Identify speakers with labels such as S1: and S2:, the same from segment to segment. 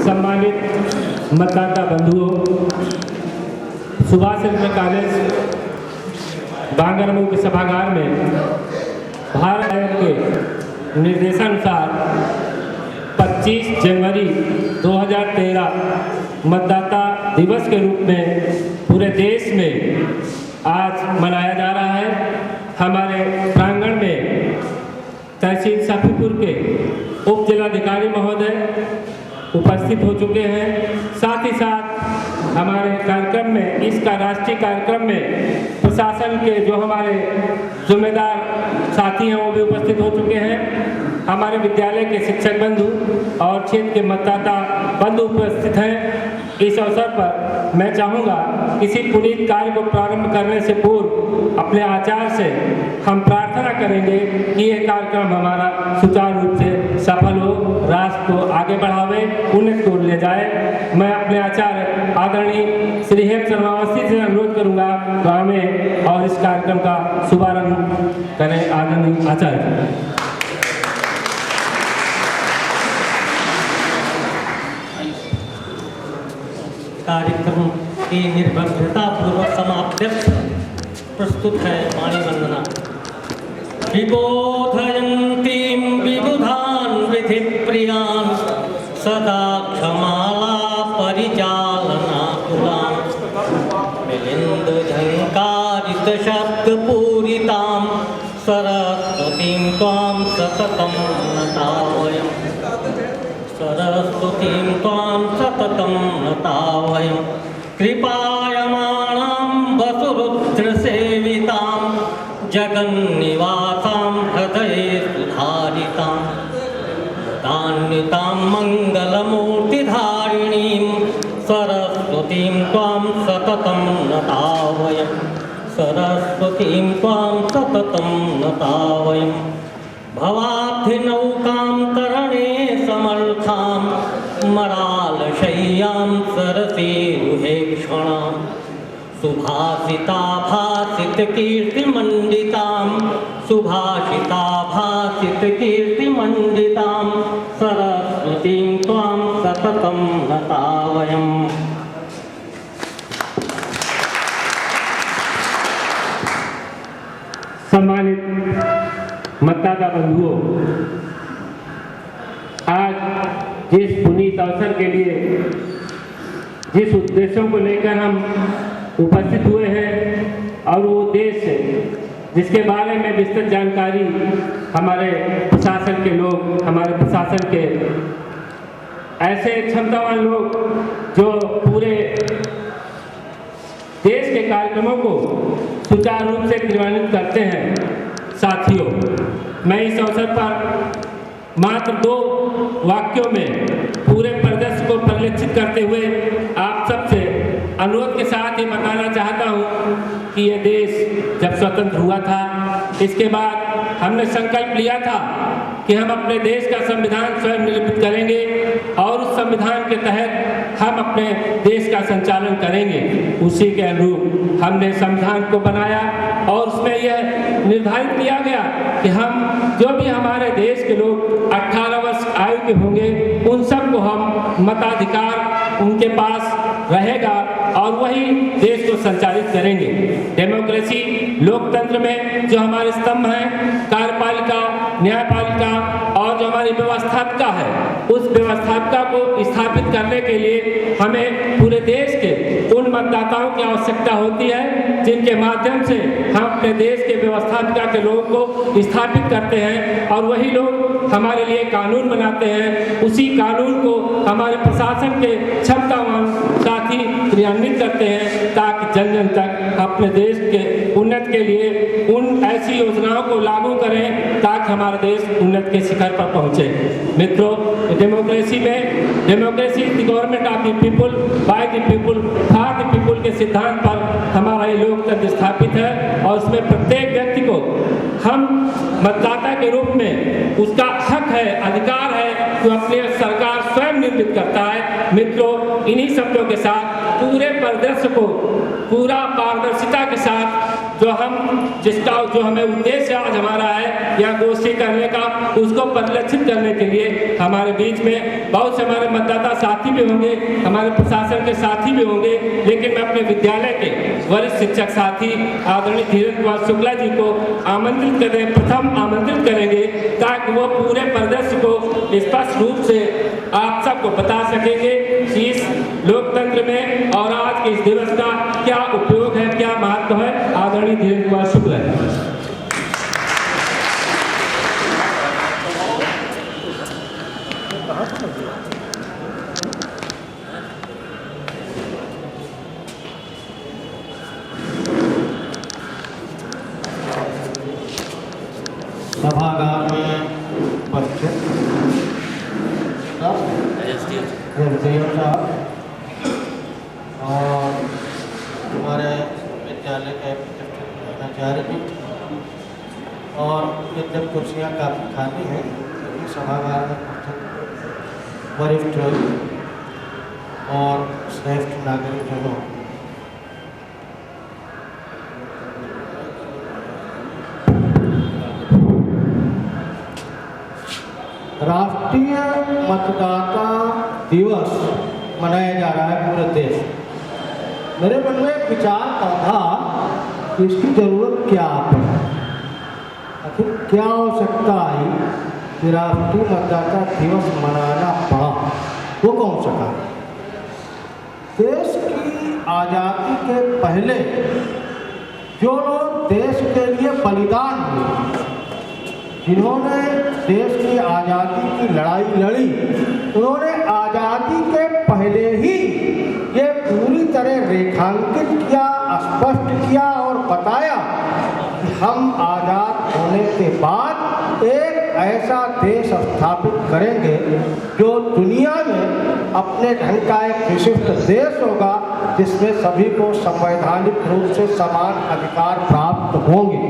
S1: सम्मानित मतदाता बंधुओं, सुभाष चंद्र कॉलेज बांगरमऊ के सभागार में भारत आयोग के निर्देशानुसार 25 जनवरी 2013 मतदाता दिवस के रूप में पूरे देश में आज मनाया जा रहा है। हमारे प्रांगण में तहसील सफीपुर के उप जिलाधिकारी महोदय उपस्थित हो चुके हैं। साथ ही साथ हमारे कार्यक्रम में, इसका राष्ट्रीय कार्यक्रम में प्रशासन के जो हमारे जिम्मेदार साथी हैं वो भी उपस्थित हो चुके हैं। हमारे विद्यालय के शिक्षक बंधु और क्षेत्र के मतदाता बंधु उपस्थित हैं। इस अवसर पर मैं चाहूँगा किसी पुनीत कार्य को प्रारंभ करने से पूर्व अपने आचार्य से हम प्रार्थना करेंगे कि यह कार्यक्रम हमारा सुचारू रूप से सफल हो, राष्ट्र को आगे बढ़ावे, उन्नत को ले जाए। मैं अपने आचार्य आदरणीय श्री हेम शर्मा अवस्थी से अनुरोध करूँगा तो हमें और इस कार्यक्रम का शुभारंभ करें। आदरणीय आचार्य।
S2: कार्यक्रम की निर्भरता पूर्वक समाप्त्यर्थ प्रस्तुत है वाणी वंदना। विबोधयन्तीं विबुधान् विधि प्रियान् सदा क्षमाला परिचालनाकुलान् मिलिन्द झङ्कारित शब्दपूरितां सरस्वतीं त्वां सततं नतावयम्। सरस्वतीं त्वां सततं नतावयं। कृपायमाणां वसुरुद्रसेवितां जगन्निवासां हृदये सुधारितां दान्वितां मङ्गलमूर्तिधारिणीं सरस्वतीं त्वां सततं नतावयं। सरस्वतीं त्वां सततं नतावयम्। भवाब्धिनौकां तरणे समर्थां मरालशय्यां सरसीरुहेक्षणां सुभाषिताभासितकीर्तिमण्डितां सुभाषिताभासितकीर्तिमण्डितां सरस्वतीं त्वां सततं नतावयम्।
S1: सम्मानित मतदाता बंधुओं, आज जिस पुनीत अवसर के लिए, जिस उद्देश्यों को लेकर हम उपस्थित हुए हैं और वो उद्देश्य जिसके बारे में विस्तृत जानकारी हमारे प्रशासन के लोग, हमारे प्रशासन के ऐसे क्षमतावान लोग जो पूरे देश के कार्यक्रमों को सुचारू रूप से क्रियान्वित करते हैं। साथियों, मैं इस अवसर पर मात्र 2 वाक्यों में पूरे परिदृश्य को परिलक्षित करते हुए आप सबसे अनुरोध के साथ ये बताना चाहता हूँ कि ये देश जब स्वतंत्र हुआ था, इसके बाद हमने संकल्प लिया था कि हम अपने देश का संविधान स्वयं निर्मित करेंगे और उस संविधान के तहत हम अपने देश का संचालन करेंगे। उसी के अनुरूप हमने संविधान को बनाया और उसमें यह निर्धारित किया गया कि हम जो भी हमारे देश के लोग 18 वर्ष आयु के होंगे उन सबको हम मताधिकार उनके पास रहेगा और वही देश को संचालित करेंगे। डेमोक्रेसी, लोकतंत्र में जो हमारे स्तंभ हैं, कार्यपालिका, न्यायपालिका और जो हमारी व्यवस्थापिका है, उस व्यवस्थापिका को स्थापित करने के लिए हमें पूरे देश के उन मतदाताओं की आवश्यकता होती है जिनके माध्यम से हम अपने देश के व्यवस्थापिका के लोगों को स्थापित करते हैं और वही लोग हमारे लिए कानून बनाते हैं। उसी कानून को हमारे प्रशासन के क्षमतावान साथी क्रियान्वित करते हैं ताकि जन जन तक अपने देश के उन्नति के लिए उन ऐसी योजनाओं को लागू करें ताकि हमारा देश उन्नति के शिखर पर पहुंचे। मित्रों, डेमोक्रेसी में democracy is the government of the people by the people for the people के सिद्धांत पर हमारा ये लोकतंत्र स्थापित है और उसमें प्रत्येक व्यक्ति को हम मतदाता के रूप में उसका हक है, अधिकार है कि अपनी सरकार स्वयं निर्मित करता है। मित्रों, इन्हीं शब्दों के साथ पूरे परिदृश्य को पूरा पारदर्शिता के साथ जो हमें उद्देश्य आज हमारा है यह गोष्ठी करने का, उसको परिलक्षित करने के लिए हमारे बीच में बहुत से हमारे मतदाता साथी भी होंगे, हमारे प्रशासन के साथी भी होंगे, लेकिन मैं अपने विद्यालय के वरिष्ठ शिक्षक साथी आदरणीय धीरेन्द्र कुमार शुक्ला जी को प्रथम आमंत्रित करेंगे, ताकि वो पूरे परिदृश्य को स्पष्ट रूप से आप सबको बता सकेंगे कि इस लोकतंत्र में और आज के इस दिवस का क्या उपयोग है, क्या महत्व है। आदरणीय धीरेन्द्र कुमार शुक्ला जी।
S3: सभागार में उपस्थित साहब और हमारे विद्यालय के प्राचार्य जी, और जब कुर्सियाँ काफ़ी खाली हैं क्योंकि सभागार में उपस्थित वरिष्ठ और श्रेष्ठ नागरिकजनों, राष्ट्रीय मतदाता दिवस मनाया जा रहा है पूरे देश। मेरे मन में एक विचार था कि इसकी जरूरत क्या है, आखिर क्या आवश्यकता आई कि राष्ट्रीय मतदाता दिवस मनाना पड़ा। वो कौन सा कारण? देश की आज़ादी के पहले जो लोग देश के लिए बलिदान हुए, जिन्होंने देश की आज़ादी की लड़ाई लड़ी, उन्होंने आज़ादी के पहले ही ये पूरी तरह रेखांकित किया, स्पष्ट किया और बताया कि हम आज़ाद होने के बाद एक ऐसा देश स्थापित करेंगे जो दुनिया में अपने ढंग का एक विशिष्ट देश होगा, जिसमें सभी को संवैधानिक रूप से समान अधिकार प्राप्त होंगे।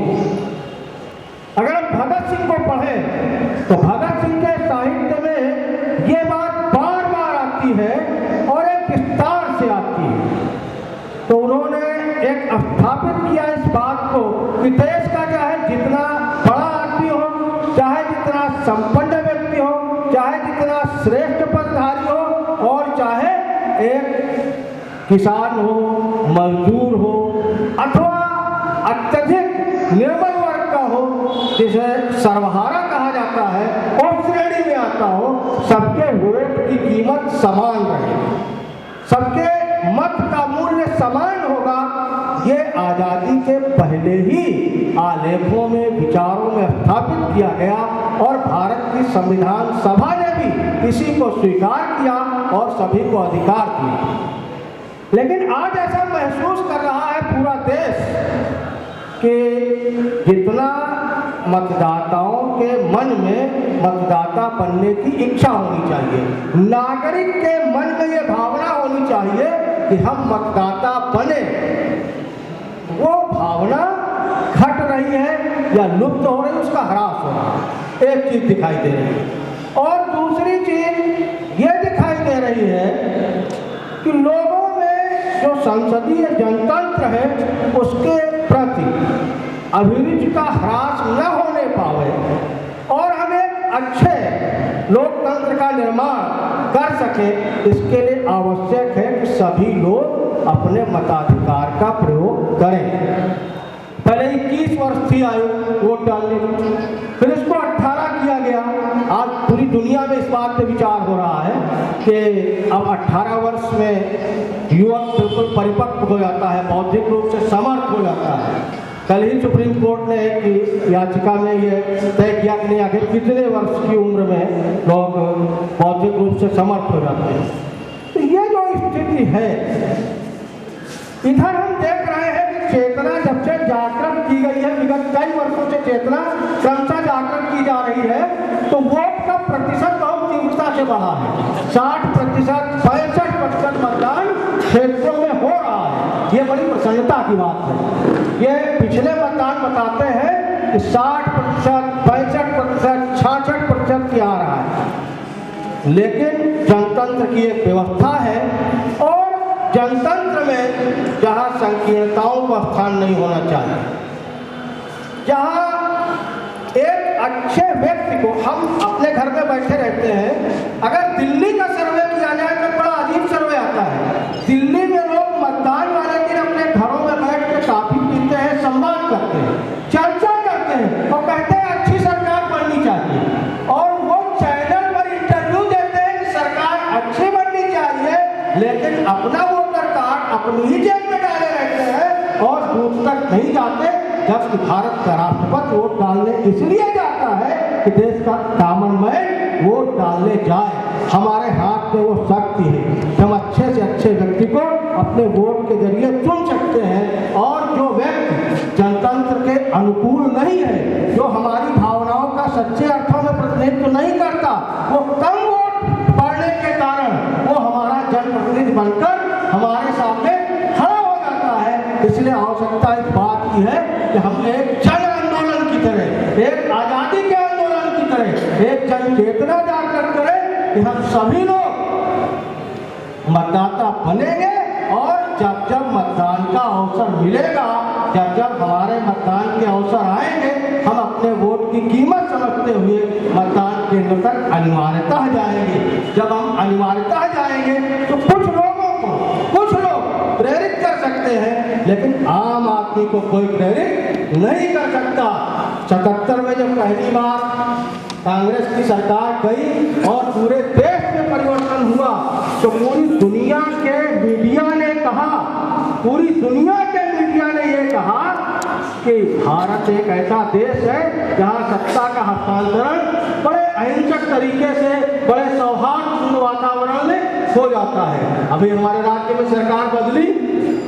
S3: अगर हम भगत सिंह को पढ़ें तो भगत सिंह के साहित्य में ये बात बार बार आती है और एक विस्तार से आती है। तो उन्होंने एक स्थापित किया इस बात को कि देश का चाहे जितना बड़ा आदमी हो, चाहे जितना संपन्न व्यक्ति हो, चाहे जितना श्रेष्ठ पदधारी हो, और चाहे एक किसान हो, मजदूर हो, अथवा अत्यधिक निर्बल जिसे सर्वहारा कहा जाता है और श्रेणी में आता हो, सबके वोट की कीमत समान रहेगी, सबके मत का मूल्य समान होगा। ये आज़ादी के पहले ही आलेखों में, विचारों में स्थापित किया गया और भारत की संविधान सभा ने भी इसी को स्वीकार किया और सभी को अधिकार दिया। लेकिन आज ऐसा महसूस कर रहा है पूरा देश कि जितना मतदाताओं के मन में मतदाता बनने की इच्छा होनी चाहिए, नागरिक के मन में ये भावना होनी चाहिए कि हम मतदाता बने, वो भावना घट रही है या लुप्त हो रही है, उसका ह्रास हो रहा है। एक चीज दिखाई दे रही है। और दूसरी चीज ये दिखाई दे रही है कि लोगों में जो संसदीय जनतंत्र है उसके प्रति अभिरुचि का ह्रास न होने पावे और हम एक अच्छे लोकतंत्र का निर्माण कर सके, इसके लिए आवश्यक है कि सभी लोग अपने मताधिकार का प्रयोग करें। पहले 21 वर्ष थी आयु वोट डालने की, फिर इसको 18 किया गया। आज पूरी दुनिया में इस बात पे विचार हो रहा है कि अब 18 वर्ष में युवक बिल्कुल परिपक्व हो जाता है, बौद्धिक रूप से समर्थ हो जाता है। कल ही सुप्रीम कोर्ट ने एक याचिका में ये तय किया कि नहीं, आखिर कितने वर्ष की उम्र में लोग बौद्धिक रूप से समर्थ हो जाते हैं। तो ये जो स्थिति है, इधर हम देख रहे हैं कि चेतना जब से जागृत की गई है, विगत कई वर्षों से चेतना क्रमशः जागृत की जा रही है, तो वोट का प्रतिशत बहुत तीव्रता से बढ़ा है। 60%, 65% मतदान क्षेत्रों में हो रहा है। ये बड़ी प्रसन्नता की बात है। ये पिछले मतदान बताते हैं कि 60%, 65%, 66% की आ रहा है। लेकिन जनतंत्र की एक व्यवस्था है और जनतंत्र में जहाँ संकीर्णताओं का स्थान नहीं होना चाहिए, जहाँ एक अच्छे व्यक्ति को, हम अपने घर में बैठे रहते हैं, अगर दिल्ली का सर्वे किया जाए तो बड़ा अजीब सर्वे आता है। दिल्ली में लोग मतदान वाले दिन अपने घरों में बैठ के काफी पीते हैं, संवाद करते हैं, चर्चा करते हैं और कहते हैं अच्छी सरकार बननी चाहिए। और वो चैनल पर इंटरव्यू देते हैं कि सरकार अच्छी बननी चाहिए, लेकिन अपना वोटर कार्ड अपनी ही जेब में डाले रहते हैं और दूर तक नहीं जाते। जबकि भारत का राष्ट्रपति वोट डालने इसलिए जाता है कि देश का कॉमन मैन वोट डालने जाए। हमारे हाथ में वो शक्ति है, हम अच्छे से अच्छे व्यक्ति को अपने वोट के जरिए चुन सकते हैं। और जो व्यक्ति जनतंत्र के अनुकूल नहीं है, जो हमारी भावनाओं का सच्चे अर्थों में प्रतिनिधित्व नहीं करता, वो कम वोट पड़ने के कारण वो हमारा जनप्रतिनिधि बनकर हमारे सामने खड़ा हो जाता है। इसलिए आवश्यकता इस बात की है कि हम एक जन आंदोलन की तरह, एक आज़ादी के आंदोलन की तरह एक जन चेतना जागृत करें कि हम सभी लोग मतदाता बनेंगे। और जब जब मतदान का अवसर मिलेगा, जब जब हमारे मतदान के अवसर आएंगे, हम अपने वोट की कीमत समझते हुए मतदान केंद्र तक अनिवार्यतः जाएंगे। जब हम अनिवार्यतः जाएंगे तो कुछ लोगों को कुछ लोग प्रेरित कर सकते हैं, लेकिन आम आदमी को कोई प्रेरित नहीं कर सकता। 77 में जब पहली बार कांग्रेस की सरकार गई और पूरे देश में परिवर्तन हुआ, तो पूरी दुनिया के मीडिया ने कहा, पूरी दुनिया के मीडिया ने ये कहा कि भारत एक ऐसा देश है जहाँ सत्ता का हस्तांतरण बड़े अहिंसक तरीके से, बड़े सौहार्दपूर्ण वातावरण में हो जाता है। अभी हमारे राज्य में सरकार बदली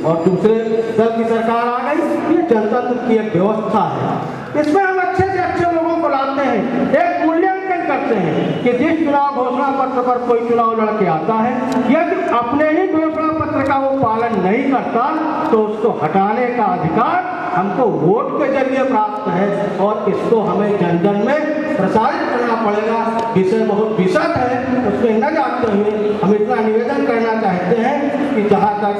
S3: और दूसरे दल की सरकार आ गई। ये जनतंत्र की एक व्यवस्था है, इसमें हम अच्छे से अच्छे लोगों को लाते हैं, एक मूल्यांकन करते हैं कि जिस चुनाव घोषणा पत्र पर कोई चुनाव लड़के आता है, यदि अपने ही घोषणा पत्र का वो पालन नहीं करता तो उसको हटाने का अधिकार हमको वोट के जरिए प्राप्त है। और इसको हमें जन जन में प्रसारित करना पड़ेगा। विषय बहुत विशद है, उसमें न जाते हुए हम इतना निवेदन करना चाहते हैं कि जहाँ तक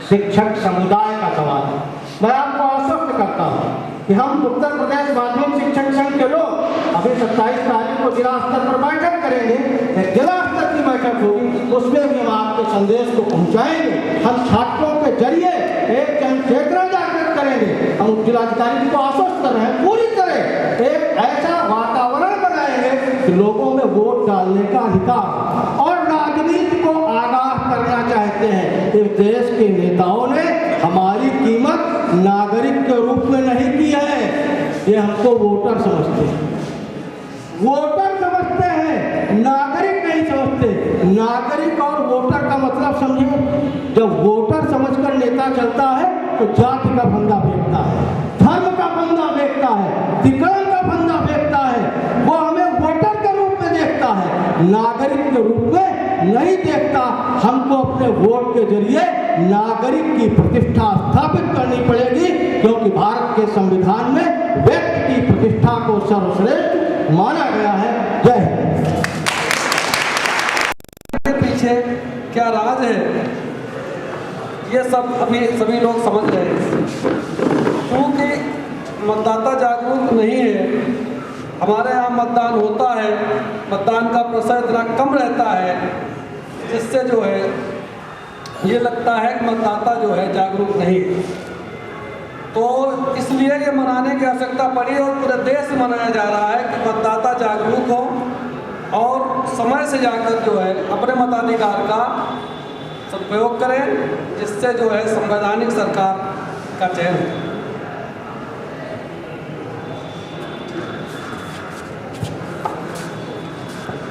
S3: शिक्षक समुदाय का सवाल है, मैं आपको आश्वस्त करता हूँ कि हम उत्तर प्रदेश माध्यमिक शिक्षक संघ के लोग अभी 27 तारीख को जिला स्तर पर बैठक करेंगे। एक जिला स्तर की बैठक होगी, उसमें भी हम आपके संदेश को पहुँचाएंगे। हम छात्रों के जरिए एक जन चेतना जागृत करेंगे। हम जिलाधिकारी जी को आश्वस्त कर रहे हैं, पूरी तरह एक ऐसा वातावरण बनाएंगे कि लोगों में वोट डालने का अधिकार और राजनीति को आगाह करना चाहते हैं। इस देश के नेताओं ने हमारी कीमत नागरिक के रूप में नहीं की है, ये हमको वोटर समझते हैं, वोटर समझते हैं, नागरिक नहीं समझते। नागरिक और वोटर का मतलब समझिए, जब वोटर समझकर नेता चलता है तो जाति का फंदा फेंकता है, धर्म का फंदा फेंकता है, विकल्प का फंदा फेंकता है। वो हमें वोटर के रूप में देखता है, नागरिक के रूप में नहीं देखता। हमको अपने वोट के जरिए नागरिक की प्रतिष्ठा स्थापित करनी पड़ेगी, क्योंकि भारत के संविधान में व्यक्ति की प्रतिष्ठा को सर्वश्रेष्ठ माना गया है। जय हिंद।
S4: पीछे क्या राज है, ये सब अभी सभी लोग समझ रहे हैं। क्योंकि मतदाता जागरूक नहीं है, हमारे यहाँ मतदान होता है, मतदान का प्रतिशत इतना कम रहता है, जिससे जो है ये लगता है कि मतदाता जो है जागरूक नहीं है। तो इसलिए ये मनाने की आवश्यकता पड़ी और पूरे देश में मनाया जा रहा है कि मतदाता जागरूक हो और समय से जाकर जो है अपने मताधिकार का सदुपयोग करें, जिससे जो है संवैधानिक सरकार का चयन हो।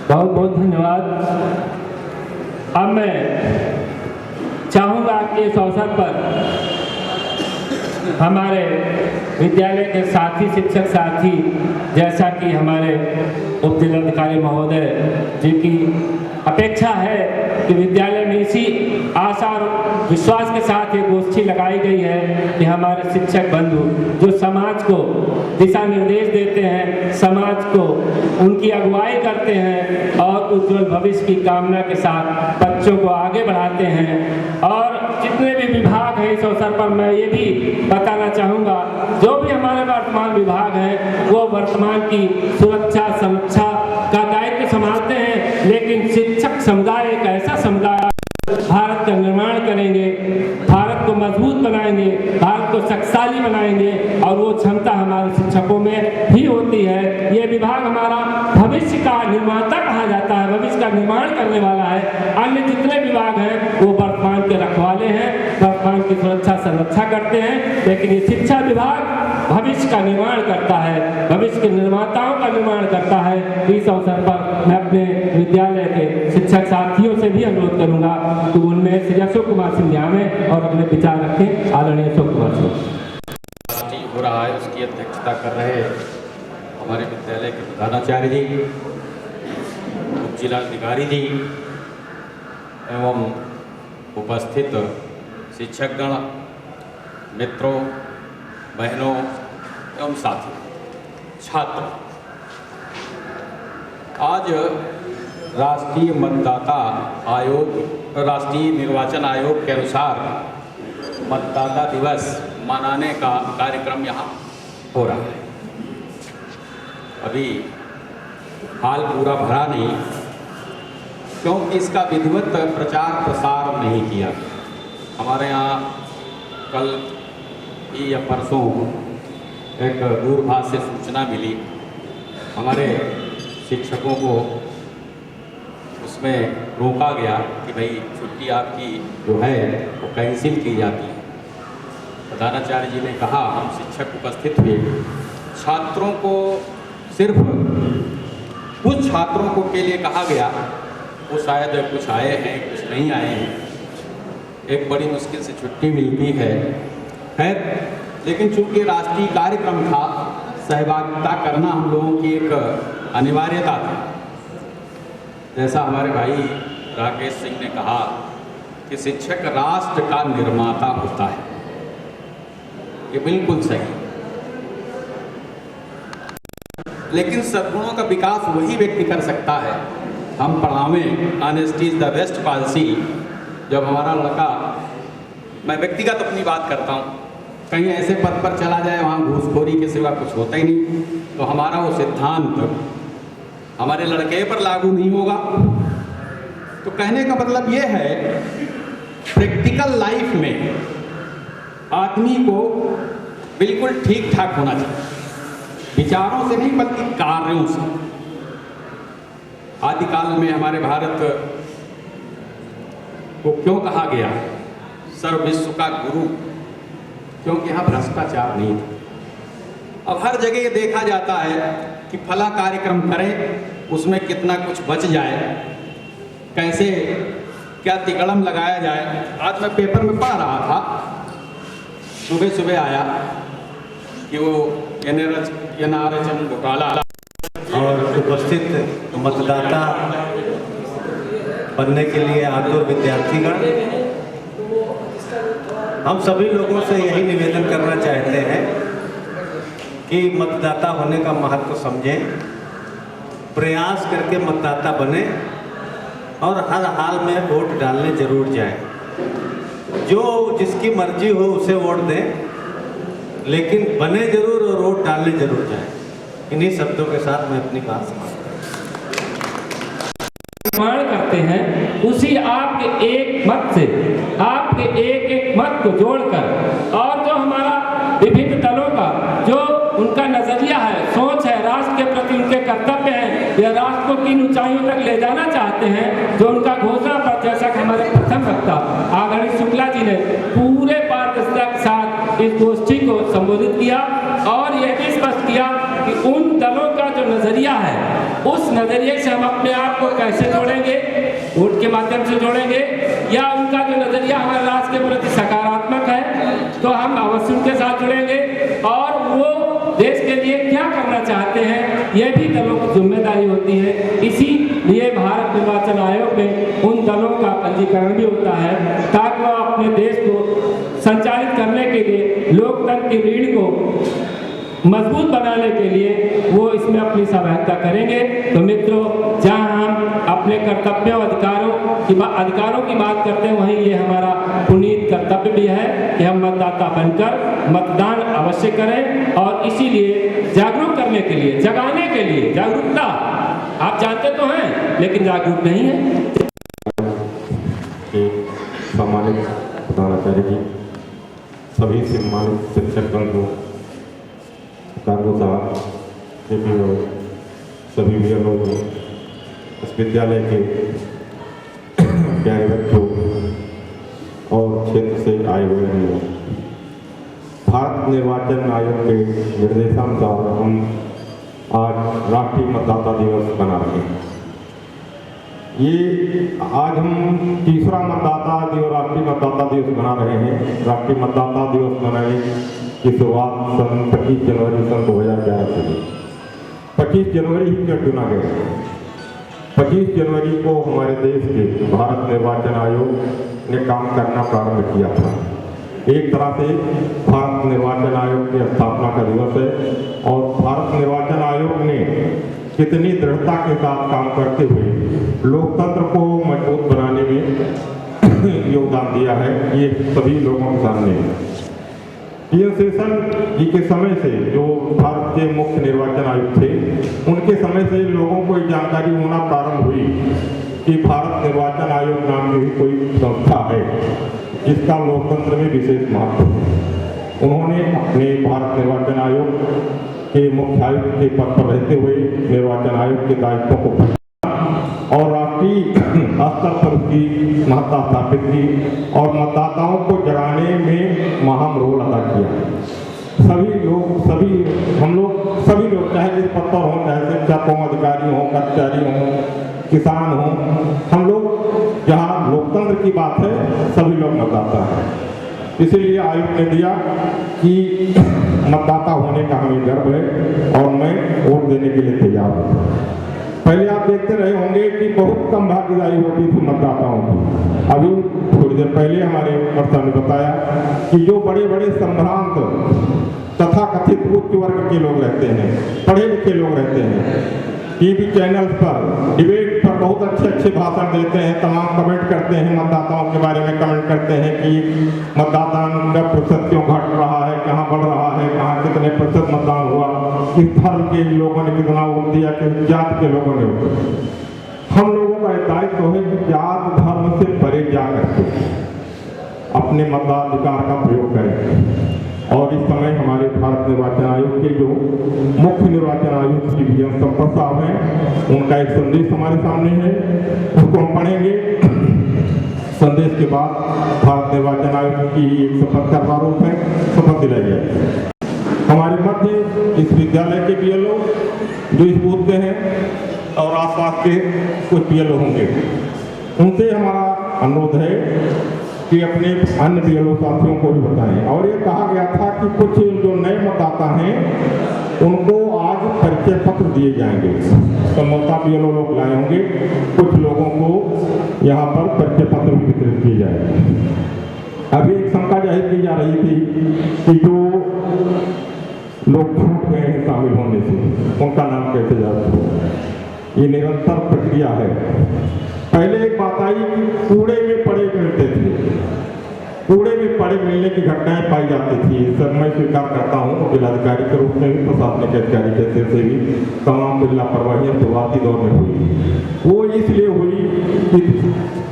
S1: बहुत बहुत धन्यवाद। अब मैं चाहूँगा कि इस अवसर पर हमारे विद्यालय के साथी शिक्षक साथी, जैसा कि हमारे उप जिलाधिकारी महोदय जी की अपेक्षा है कि विद्यालय में इसी आशा और विश्वास के साथ एक गोष्ठी लगाई गई है कि हमारे शिक्षक बंधु जो समाज को दिशा निर्देश देते हैं, समाज को उनकी अगुवाई करते हैं और उज्जवल भविष्य की कामना के साथ बच्चों को आगे बढ़ाते हैं। और जितने भी विभाग हैं, इस अवसर पर मैं ये भी बताना चाहूँगा, जो भी हमारे वर्तमान विभाग हैं वो वर्तमान की सुरक्षा संरक्षा का दायित्व संभालते हैं, लेकिन शिक्षक समुदाय एक ऐसा समुदाय भारत का निर्माण करेंगे, भारत को मजबूत बनाएंगे, भारत को शक्तिशाली बनाएंगे और वो क्षमता हमारे शिक्षकों में ही होती है। ये विभाग हमारा भविष्य का निर्माता कहा जाता है, भविष्य का निर्माण करने वाला है। अन्य जितने विभाग हैं वो वर्तमान के रखवाले हैं, वर्तमान की सुरक्षा संरक्षा करते हैं, लेकिन ये शिक्षा विभाग भविष्य का निर्माण करता है, भविष्य के निर्माताओं का निर्माण करता है। इस अवसर पर मैं अपने विद्यालय के शिक्षक साथियों से भी अनुरोध करूंगा कि उनमें श्री अशोक कुमार सिंह में और अपने विचार रखें। आदरणीय अशोक कुमार सिंह
S5: हो रहा है, उसकी अध्यक्षता कर रहे हमारे विद्यालय के प्रधानाचार्य जी, उप जिलाधिकारी जी एवं उपस्थित शिक्षकगण, मित्रों, बहनों एवं साथियों, छात्र, आज राष्ट्रीय मतदाता आयोग, राष्ट्रीय निर्वाचन आयोग के अनुसार मतदाता दिवस मनाने का कार्यक्रम यहाँ हो रहा है। अभी हाल पूरा भरा नहीं, क्योंकि इसका विधिवत प्रचार प्रसार नहीं किया। हमारे यहाँ कल या परसों एक दूरभाष से सूचना मिली, हमारे शिक्षकों को उसमें रोका गया कि भाई छुट्टी आपकी जो है वो कैंसिल की जाती है। प्रधानाचार्य जी ने कहा, हम शिक्षक उपस्थित हुए, छात्रों को सिर्फ कुछ छात्रों को के लिए कहा गया, वो शायद कुछ आए हैं कुछ नहीं आए हैं, एक बड़ी मुश्किल से छुट्टी मिलती है। खैर, लेकिन चूंकि राष्ट्रीय कार्यक्रम था, सहभागिता करना हम लोगों की एक अनिवार्यता थी। जैसा हमारे भाई राकेश सिंह ने कहा कि शिक्षक राष्ट्र का निर्माता होता है, ये बिल्कुल सही। लेकिन सद्गुणों का विकास वही व्यक्ति कर सकता है। हम पढ़ावें, honesty is the best policy. जब हमारा लड़का, मैं व्यक्तिगत अपनी बात करता हूँ, कहीं ऐसे पद पर चला जाए वहाँ घूसखोरी के सिवा कुछ होता ही नहीं, तो हमारा वो सिद्धांत हमारे लड़के पर लागू नहीं होगा। तो कहने का मतलब ये है, प्रैक्टिकल लाइफ में आदमी को बिल्कुल ठीक ठाक होना चाहिए, विचारों से नहीं बल्कि कार्यों से। आदिकाल में हमारे भारत को क्यों कहा गया सर्व विश्व का गुरु? क्योंकि यहाँ भ्रष्टाचार नहीं था। अब हर जगह देखा जाता है कि फला कार्यक्रम करें, उसमें कितना कुछ बच जाए, कैसे क्या तिकड़म लगाया जाए। आज मैं पेपर में पढ़ रहा था, सुबह सुबह आया कि वो NRHM घोटाला
S3: और उपस्थित मतदाता बनने के लिए आतुर विद्यार्थीगण, हम सभी लोगों से यही निवेदन करना चाहते हैं कि मतदाता होने का महत्व समझें, प्रयास करके मतदाता बने और हर हाल में वोट डालने जरूर जाएं। जो जिसकी मर्जी हो उसे वोट दें, लेकिन बने जरूर और वोट डालने जरूर जाएं। इन्हीं शब्दों के साथ मैं अपनी बात समाप्त
S1: निर्माण करते हैं, उसी आपके एक मत से, आपके एक एक मत को जोड़कर, और जो हमारा विभिन्न दलों का जो उनका नजरिया है, सोच है, राष्ट्र के प्रति उनके कर्तव्य हैं, या राष्ट्र को किन ऊंचाइयों तक ले जाना चाहते हैं, जो उनका घोषणा पत्र, जैसा कि हमारे प्रथम वक्ता आदरणीय शुक्ला जी ने पूरे पारदर्शिता के साथ इस गोष्ठी को संबोधित किया और यह भी स्पष्ट किया कि उन दलों का जो नजरिया है, उस नजरिए से हम अपने आप को कैसे जोड़ेंगे, वोट के माध्यम से जोड़ेंगे, या उनका जो नजरिया हमारे राष्ट्र के प्रति सकारात्मक है तो हम अवश्य उनके साथ जुड़ेंगे, और वो देश के लिए क्या करना चाहते हैं, यह भी दलों की जिम्मेदारी होती है। इसीलिए भारत निर्वाचन आयोग में उन दलों का पंजीकरण भी होता है, ताकि वह अपने देश को संचालित करने के लिए, लोकतंत्र की रीढ़ को मजबूत बनाने के लिए वो इसमें अपनी सहायता करेंगे। तो मित्रों, जहां हम अपने कर्तव्यों अधिकारों की बात करते हैं, वहीं ये हमारा पुनीत कर्तव्य भी है कि हम मतदाता बनकर मतदान अवश्य करें। और इसीलिए जागरूक करने के लिए, जगाने के लिए, जागरूकता आप जानते तो हैं लेकिन जागरूक नहीं है।
S6: सम्मानित प्रधानाचार्य जी, सभी सम्मानित शिक्षकगण को, कानून साहब, सभी वीरों को, इस विद्यालय के प्यारे बच्चों और क्षेत्र से आए हुए हैं। भारत निर्वाचन आयोग के निर्देशानुसार हम आज राष्ट्रीय मतदाता दिवस मना रहे हैं। ये आज हम तीसरा राष्ट्रीय मतदाता दिवस मना रहे हैं। राष्ट्रीय मतदाता दिवस मनाने की शुरुआत सन 25 जनवरी सन 2011 से हुई। 25 जनवरी ही क्यों चुना गया? 25 जनवरी को हमारे देश के भारत निर्वाचन आयोग ने काम करना प्रारंभ किया था। एक तरह से भारत निर्वाचन आयोग की स्थापना का दिवस है और भारत निर्वाचन आयोग ने कितनी दृढ़ता के साथ काम करते हुए लोकतंत्र को मजबूत बनाने में योगदान दिया है, ये सभी लोगों के सामने है। पीएम शेषन जी के समय से, जो भारत के मुख्य निर्वाचन आयुक्त थे, उनके समय से लोगों को ये जानकारी होना प्रारंभ हुई कि भारत निर्वाचन आयोग नाम की भी कोई संस्था है जिसका लोकतंत्र में विशेष महत्व है। उन्होंने अपने भारत निर्वाचन आयोग के मुख्य आयुक्त के पद पर रहते हुए निर्वाचन आयोग के दायित्वों को और राष्ट्रीय स्तर पर उसकी महत्ता स्थापित की और मतदाताओं को जगाने में अहम रोल अदा किया। हम लोग सभी लोग चाहे जिस पद पर हों, चाहे शिक्षक हों, अधिकारी हों, कर्मचारी हों, किसान हों, हम लोग जहाँ लोकतंत्र की बात है सभी लोग मतदाता हैं। इसीलिए आयोग ने दिया कि मतदाता होने का हमें गर्व है और मैं वोट देने के लिए तैयार हूँ। पहले आप देखते रहे होंगे कि बहुत कम भागीदारी होती थी मतदाताओं की। अभी थोड़ी देर पहले हमारे वर्षा ने बताया कि जो बड़े बड़े संभ्रांत तथा कथित उच्च वर्ग के लोग रहते हैं, पढ़े लिखे लोग रहते हैं, टीवी चैनल पर डिबेट पर बहुत अच्छे अच्छे भाषण देते हैं, तमाम कमेंट करते हैं, मतदाताओं के बारे में कमेंट करते हैं कि मतदान का प्रतिशत क्यों घट रहा है, कहाँ बढ़ रहा है, कहाँ कितने प्रतिशत मतदान हुआ, किस धर्म के लोगों ने कितना वोट दिया, किस जात के लोगों ने वोट। हम लोगों का दायित्व है कि जात धर्म से परे जा करके अपने मताधिकार का प्रयोग करें। और इस समय हमारे भारत निर्वाचन आयोग के जो मुख्य निर्वाचन आयुक्त श्री वी.एम. संपत साहब हैं, उनका एक संदेश हमारे सामने है, उसको हम पढ़ेंगे। संदेश के बाद भारत निर्वाचन आयोग की एक शपथ का प्रारूप है, शपथ दिलाई जाए। हमारे मध्य इस विद्यालय के बीएलओ जो इस बूथ के हैं और आसपास के कुछ बीएलओ होंगे, उनसे हमारा अनुरोध है कि अपने अन्य बीएलओ साथियों को भी बताएं। और ये कहा गया था कि कुछ जो नए मतदाता हैं उनको आज परिचय पत्र दिए जाएंगे। संभवतः बीएलओ लोग लाए होंगे, कुछ लोगों को यहाँ पर परिचय पत्र भी वितरित किए जाएंगे। अभी एक शंका जाहिर की जा रही थी कि जो लोग छूट गए हैं शामिल होने से, उनका नाम कैसे जाए। ये निरंतर प्रक्रिया है। पहले एक बात आई कि कूड़े में पड़े मिलते थे, कूड़े में पड़े मिलने की घटनाएं पाई जाती थी। सर मैं स्वीकार करता हूँ, जिलाधिकारी के रूप में भी, प्रशासनिक अधिकारी के हिस्से से भी तमाम लापरवाहियाँ शुरुआती दौर में हुई। वो इसलिए हुई कि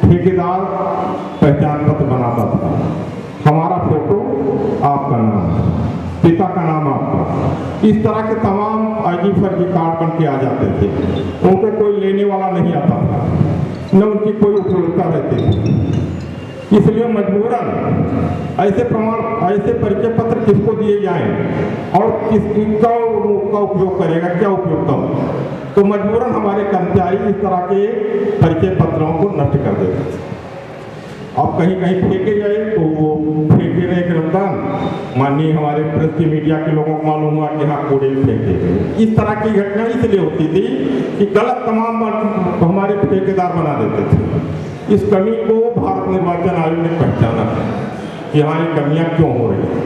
S6: ठेकेदार पहचान पत्र बनाता था, हमारा फोटो आपका नाम, पिता का नाम आपका, इस तरह के तमाम आईडी फर्जी कार्ड बन के आ जाते थे। उनको कोई लेने वाला नहीं आता था, न उनकी कोई उपयोगिता रहती थी। इसलिए मजबूरन ऐसे परिचय पत्र किसको दिए जाएं और किसका उपयोग करेगा, क्या उपयोगिता हो, तो मजबूरन हमारे कर्मचारी इस तरह के परिचय पत्रों को नष्ट कर देते थे। अब कहीं कहीं फेंके जाए तो वो फेंके रहे गिरफ्तार, माननीय हमारे प्रेस की मीडिया के लोगों को मालूम हुआ कि हाँ कूड़े फेंके गए। इस तरह की घटना इसलिए होती थी कि गलत तमाम हमारे ठेकेदार बना देते थे। इस कमी को भारत निर्वाचन आयोग ने पहचाना है। कि यहाँ ये कमियाँ क्यों हो रही हैं।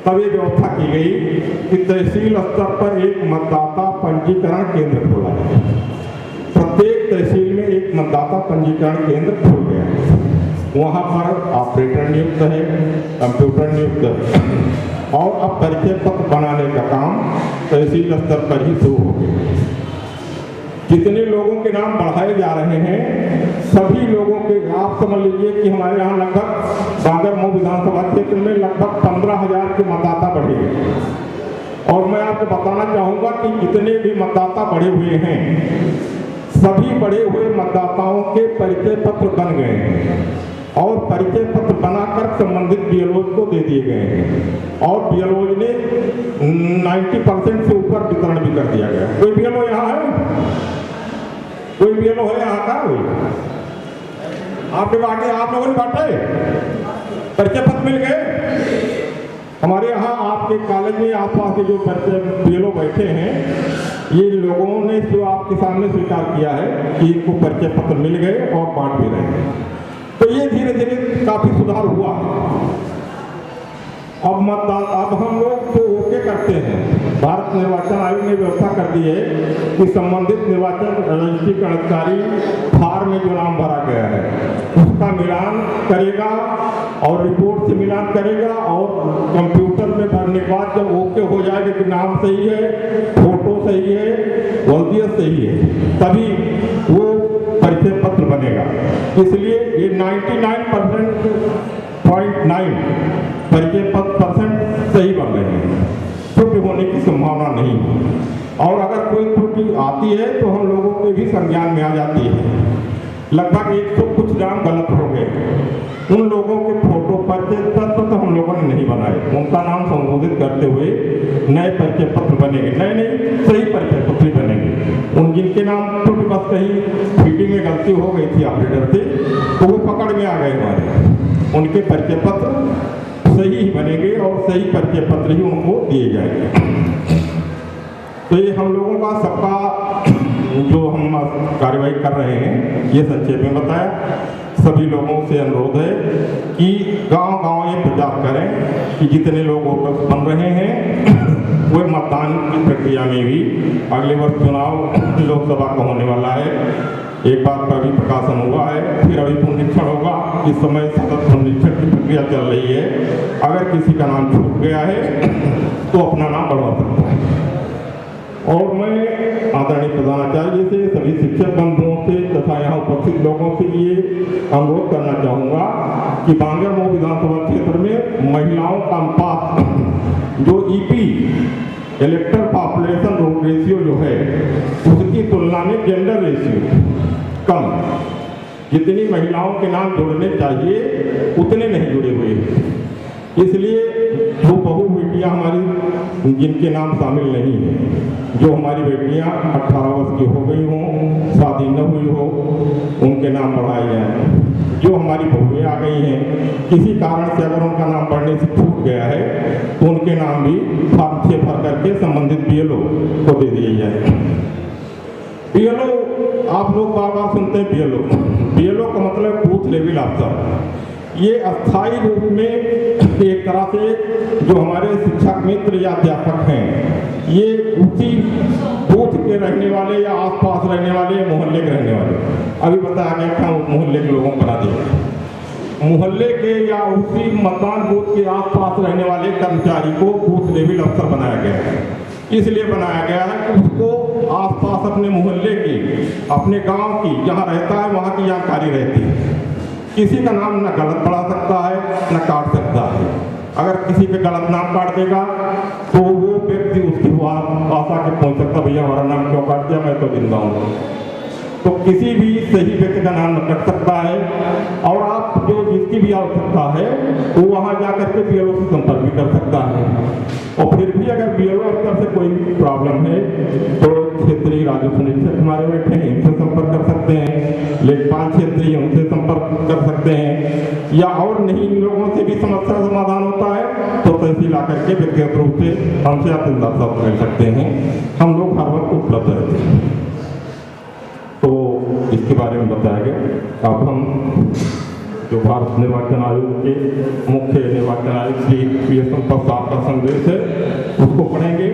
S6: तब ये व्यवस्था की गई कि तहसील स्तर पर एक मतदाता पंजीकरण केंद्र खोला है। प्रत्येक तहसील में एक मतदाता पंजीकरण केंद्र खुल गया है। वहाँ पर ऑपरेटर नियुक्त है, कंप्यूटर नियुक्त है और अब परिचय पत्र बनाने का काम तहसील स्तर पर ही शुरू हो गया। जितने लोगों के नाम बढ़ाए जा रहे हैं सभी लोगों के, आप समझ लीजिए कि हमारे यहाँ लगभग बांगरमऊ विधानसभा क्षेत्र में लगभग 15,000 के मतदाता बढ़े हैं। और मैं आपको बताना चाहूँगा कि जितने भी मतदाता बढ़े हुए हैं सभी बढ़े हुए मतदाताओं के परिचय पत्र बन गए हैं और परिचय पत्र बनाकर संबंधित बीएलओ को दे दिए गए हैं और बीएलओ ने 90% से ऊपर वितरण भी कर दिया गया। कोई बीएलओ यहाँ है? कोई बीएलओ है यहाँ का? आपने बांटे, आप लोगों ने बांटे, परिचय पत्र मिल गए। हमारे यहाँ आपके कॉलेज में आसपास के जो बीएलओ बैठे हैं ये लोगों ने जो आपके सामने स्वीकार किया है कि इनको परिचय पत्र मिल गए और बांट भी रहे हैं। तो ये धीरे धीरे काफी सुधार हुआ है। अब हम लोग तो ओके करते हैं। भारत निर्वाचन आयोग ने व्यवस्था कर दी है कि संबंधित निर्वाचन रजिस्ट्री अधिकारी फार्म में जो नाम भरा गया है उसका मिलान करेगा और रिपोर्ट से मिलान करेगा और कंप्यूटर में भरने के बाद जब ओके हो जाएगा कि नाम सही है, फोटो सही है, वल्दियत सही है, तभी वो परिचय पत्र बनेगा। इसलिए ये 99.9 परिचय पत्र सही बन रहे हैं, त्रुटि होने की संभावना नहीं है। और अगर कोई त्रुटि आती है तो हम लोगों के भी संज्ञान में आ जाती है। लगभग 100 कुछ नाम गलत हो गए। उन लोगों के फोटो परिचय पत्र तो हम लोगों ने नहीं बनाए, उनका नाम संशोधित करते हुए नए परिचय पत्र बनेंगे। नए सही परिचय पत्र ही बनेंगे। उन जिनके नाम त्रुटि बस कहीं फीडिंग में गलती हो गई थी ऑपरेटर से तो वो पकड़ में आ गए हमारे, उनके परिचय पत्र सही ही बनेंगे और सही परिचय पत्र ही उनको दिए जाएंगे। तो ये हम लोगों का सबका जो हम कार्रवाई कर रहे हैं ये संक्षेप में बताया। सभी लोगों से अनुरोध है कि गांव-गांव ये प्रचार करें कि जितने लोग वोटर बन रहे हैं वो मतदान की प्रक्रिया में भी अगले वर्ष चुनाव लोकसभा का होने वाला है। एक बात का भी प्रकाशन हुआ है, फिर अभी पुनरीक्षण होगा। इस समय सतत पुनरीक्षण की प्रक्रिया चल रही है। अगर किसी का नाम छूट गया है तो अपना नाम बढ़वा सकता है। और मैं आदरणीय प्रधानाचार्य से, सभी शिक्षक बंधुओं से तथा यहाँ उपस्थित लोगों से ये अनुरोध करना चाहूँगा कि बांगरमऊ विधानसभा क्षेत्र में महिलाओं का अनुपात जो ईपी इलेक्टर पॉपुलेशन रेशियो जो है उसकी तुलना में जेंडर रेशियो कम, जितनी महिलाओं के नाम जुड़ने चाहिए उतने नहीं जुड़े हुए हैं। इसलिए जो बहू बेटियां हमारी जिनके नाम शामिल नहीं है, जो हमारी बेटियां 18 वर्ष की हो गई हों, शादी न हुई हो, उनके नाम बढ़ाए जाएं। जो हमारी बहुएं आ गई हैं, किसी कारण से अगर उनका नाम बढ़ने से छूट गया है तो उनके नाम भी फॉर्म 6 भर करके संबंधित बीएलओ को दे दिए जाए। बीएलओ आप लोग बार बार सुनते हैं बीएलओ का मतलब बूथ लेवल अफसर। ये अस्थायी रूप में एक तरह से जो हमारे शिक्षक मित्र या अध्यापक हैं ये उसी बूथ के रहने वाले या आसपास रहने वाले, मोहल्ले के रहने वाले, अभी बताया गया था मोहल्ले के लोगों को बना दिया। मोहल्ले के या उसी मतदान बूथ के आसपास रहने वाले कर्मचारी को बूथ लेवल अफसर बनाया गया है। इसलिए बनाया गया है कि उसको आसपास अपने मोहल्ले की, अपने गांव की, जहां रहता है वहां की जानकारी रहती है। किसी का नाम न गलत पढ़ा सकता है न काट सकता है। अगर किसी पे गलत नाम काट देगा तो वो व्यक्ति उसकी आशा के पहुंच सकता, भैया हमारा नाम क्यों काट दिया, मैं तो जिंदा हूँ। तो किसी भी सही व्यक्ति का नाम कट सकता है। और आप जो जिसकी भी आवश्यकता है वो वहाँ जा करके बीएलओ से संपर्क भी कर सकता है। और फिर भी अगर बीएलओ स्तर से कोई प्रॉब्लम है तो क्षेत्रीय राजस्व निरीक्षक हमारे बैठे हैं, इनसे संपर्क कर सकते हैं। लेखपाल क्षेत्रीय उनसे संपर्क कर सकते हैं। या और नहीं इन लोगों से भी समस्या का समाधान होता है तो तहसील आकर के व्यक्तिगत रूप से हमसे आप इंतजार कर सकते हैं। हम लोग हर वक्त उपलब्ध रहते हैं। तो इसके बारे में बताया गया। अब हम जो भारत निर्वाचन आयोग के मुख्य निर्वाचन आयुक्त श्री पी.एस. प्रसाद का संदेश है उसको पढ़ेंगे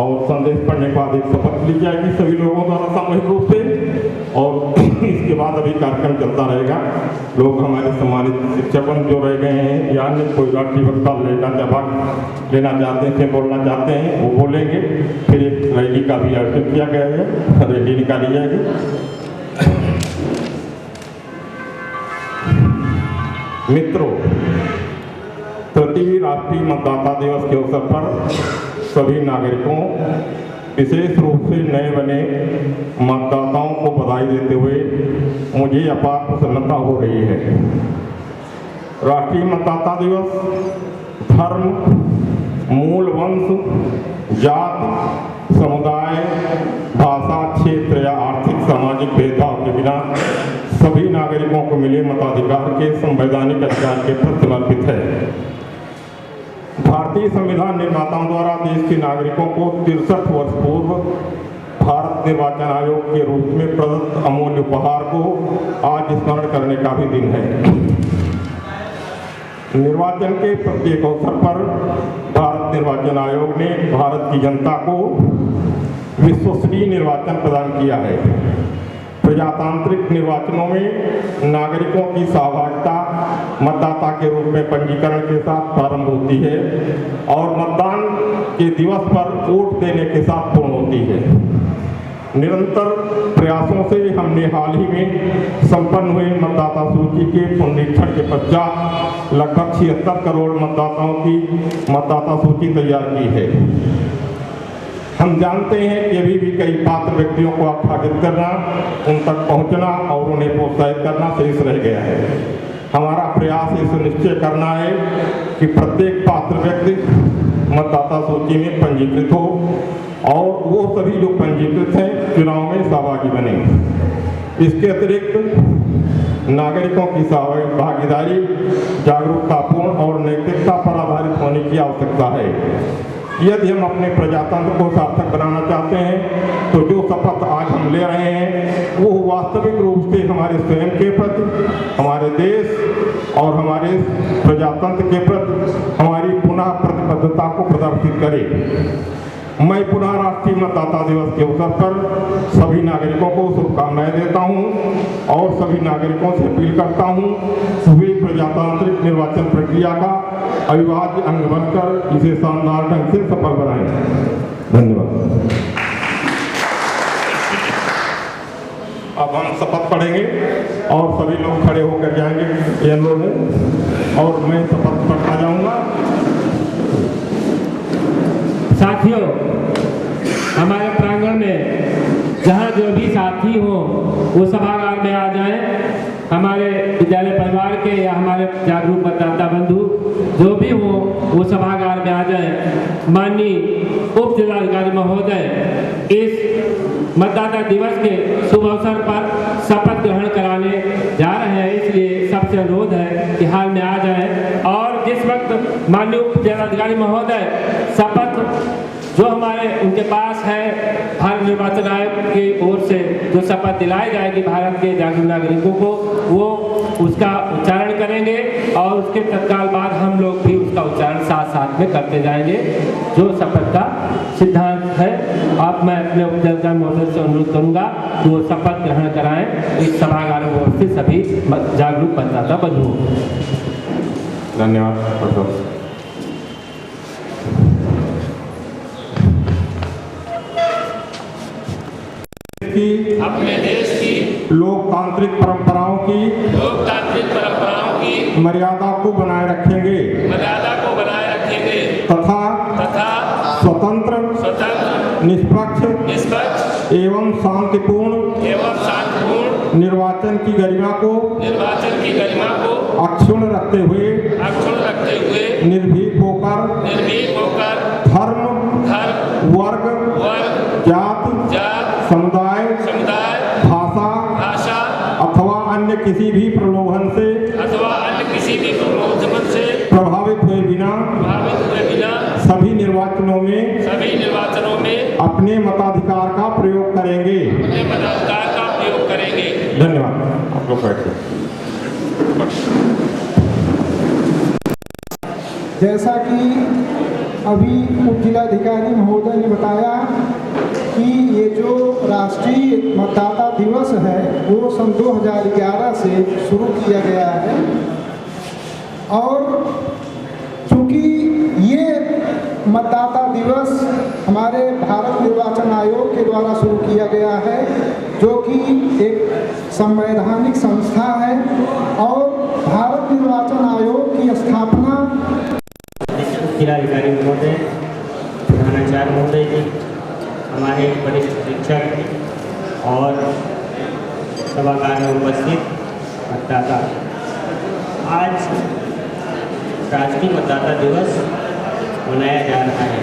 S6: और संदेश पढ़ने के बाद एक शपथ ली जाएगी सभी लोगों द्वारा सामूहिक रूप से और इसके बाद अभी कार्यक्रम चलता रहेगा। लोग हमारे सम्मानित शिक्षकगण जो रह गए हैं या अन्य कोई राष्ट्रीय वक्ता भाग लेना चाहते हैं बोलना चाहते हैं वो बोलेंगे। फिर एक रैली का भी आयोजन किया गया है, रैली निकाली जाएगी। मित्रों, तृतीय राष्ट्रीय मतदाता दिवस के अवसर पर सभी नागरिकों विशेष रूप से नए बने मतदाताओं को बधाई देते हुए मुझे अपार प्रसन्नता हो रही है। राष्ट्रीय मतदाता दिवस धर्म, मूल वंश, जात, समुदाय, भाषा, क्षेत्र या आर्थिक सामाजिक भेदभाव के बिना सभी नागरिकों को मिले मताधिकार के संवैधानिक अधिकार के प्रति समर्पित है। भारतीय संविधान निर्माताओं द्वारा देश के नागरिकों को 63 वर्ष पूर्व भारत निर्वाचन आयोग के रूप में प्रदत्त अमूल्य उपहार को आज स्मरण करने का भी दिन है। निर्वाचन के प्रत्येक अवसर पर भारत निर्वाचन आयोग ने भारत की जनता को विश्वसनीय निर्वाचन प्रदान किया है। प्रजातांत्रिक निर्वाचनों में नागरिकों की सहभागिता मतदाता के रूप में पंजीकरण के साथ प्रारंभ होती है और मतदान के दिवस पर वोट देने के साथ पूर्ण होती है। निरंतर प्रयासों से हमने हाल ही में संपन्न हुए मतदाता सूची के पुनरीक्षण के पश्चात लगभग 76 करोड़ मतदाताओं की मतदाता सूची तैयार की है। हम जानते हैं कि अभी भी कई पात्र व्यक्तियों को आच्छादित करना, उन तक पहुंचना और उन्हें प्रोत्साहित करना शेष रह गया है। हमारा प्रयास ये सुनिश्चित करना है कि प्रत्येक पात्र व्यक्ति मतदाता सूची में पंजीकृत हो और वो सभी जो पंजीकृत हैं चुनाव में सहभागी बने। इसके अतिरिक्त नागरिकों की भागीदारी जागरूकतापूर्ण और नैतिकता पर आधारित होने की आवश्यकता है। यदि हम अपने प्रजातंत्र को सार्थक बनाना चाहते हैं तो जो शपथ आज हम ले रहे हैं वो वास्तविक रूप से हमारे स्वयं के प्रति, हमारे देश और हमारे प्रजातंत्र के प्रति हमारी पुनः प्रतिबद्धता को प्रदर्शित करे। मैं पुनः राष्ट्रीय मतदाता दिवस के अवसर पर सभी नागरिकों को शुभकामनाएं देता हूं और सभी नागरिकों से अपील करता हूं वे प्रजातांत्रिक निर्वाचन प्रक्रिया का अविभाज्य अंग बनकर इसे शानदार ढंग से सफल बनाएं। धन्यवाद। अब हम शपथ पढ़ेंगे और सभी लोग खड़े होकर जाएंगे ये अनुरोध है और मैं शपथ पढ़ता जाऊंगा।
S1: साथियों, हमारे प्रांगण में जहाँ जो भी साथी हो वो सभागार में आ जाएं। हमारे विद्यालय परिवार के या हमारे जागरूक मतदाता बंधु जो भी हो वो सभागार में आ जाएं। माननीय उप जिलाधिकारी महोदय इस मतदाता दिवस के शुभ अवसर पर शपथ ग्रहण कराने जा रहे हैं, इसलिए सबसे अनुरोध है कि हाल में आ जाएं। और जिस वक्त माननीय उप जिलाधिकारी महोदय शपथ जो हमारे उनके पास है भारत निर्वाचन आयोग की ओर से जो शपथ दिलाई जाएगी भारत के जागरूक नागरिकों को, वो उसका उच्चारण करेंगे और उसके तत्काल बाद हम लोग भी उसका उच्चारण साथ साथ में करते जाएंगे जो शपथ का सिद्धांत है। अब मैं अपने उप जिलाधिकारी महोदय से अनुरोध करूंगा कि वो शपथ ग्रहण कराएं इस सभागार में उपस्थित सभी जागरूक मतदाता बंधुओं।
S6: धन्यवाद।
S1: अपने देश की
S6: लोकतांत्रिक परंपराओं की मर्यादा को बनाए रखेंगे तथा स्वतंत्र निष्पक्ष एवं शांतिपूर्ण निर्वाचन की गरिमा को अक्षुण्ण रखते हुए निर्भीक होकर धर्म, वर्ग, जात, समुदाय, भाषा अथवा अन्य किसी भी प्रलोभन से प्रभावित हुए बिना सभी निर्वाचनों में अपने मताधिकार का प्रयोग करेंगे। धन्यवाद। आप लोग बैठिए।
S7: जैसा कि अभी उप जिलाधिकारी महोदय ने बताया कि ये जो राष्ट्रीय मतदाता दिवस है वो सन 2011 से शुरू किया गया है और चूँकि ये मतदाता दिवस हमारे भारत निर्वाचन आयोग के द्वारा शुरू किया गया है जो कि एक संवैधानिक संस्था है और भारत निर्वाचन आयोग की स्थापना
S2: जिलाधिकारी महोदय, प्रधानाचार्य महोदय जी, हमारे वरिष्ठ शिक्षक और सभागार में उपस्थित मतदाता, आज राष्ट्रीय मतदाता दिवस मनाया जा रहा है।